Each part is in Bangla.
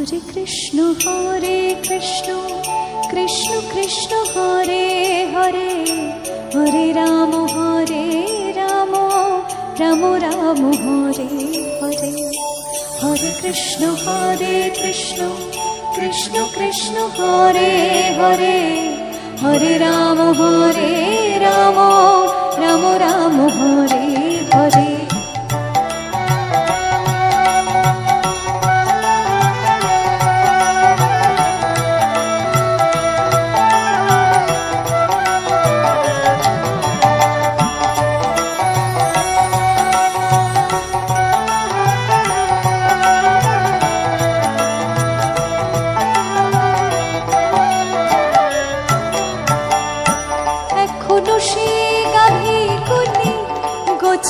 हरे कृष्ण कृष्ण कृष्ण हरे हरे हरे राम राम राम हरे हरे हरे कृष्ण कृष्ण कृष्ण हरे हरे हरे राम राम राम हरे हरे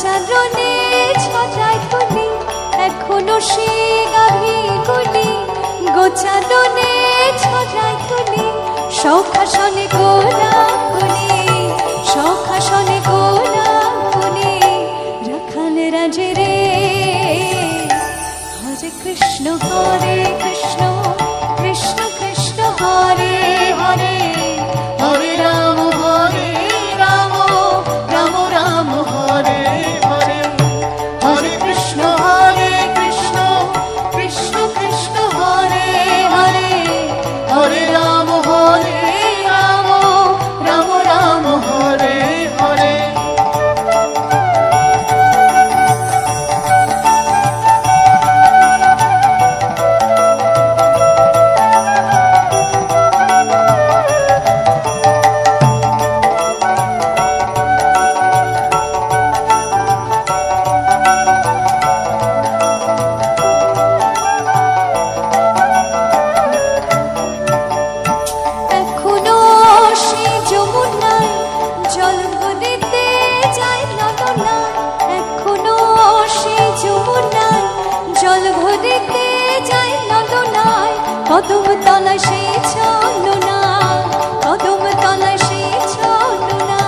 চারণে ছটায় তুলি এখনো সে গাভীগুলি গোচারণে ছটায় তুলি সৌখাসনে গোলাগুলি সৌখাসনে গোলাগুলি রাখাল রাজে রে হরে কৃষ্ণ কৃষ্ণ কৃষ্ণ হরে হরে হরে রাম রাম রাম রাম হরে কদম তলায় সে চলো না কদম তলায় সে চলো না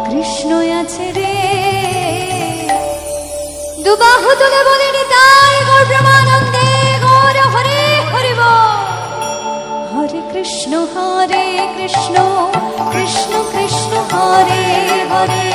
কৃষ্ণ আছে রে দুবাহু তুলে বলেন তাই গৌর ব্রহ্মানন্দে গৌর হরে হরে হরে কৃষ্ণ কৃষ্ণ কৃষ্ণ হরে হরে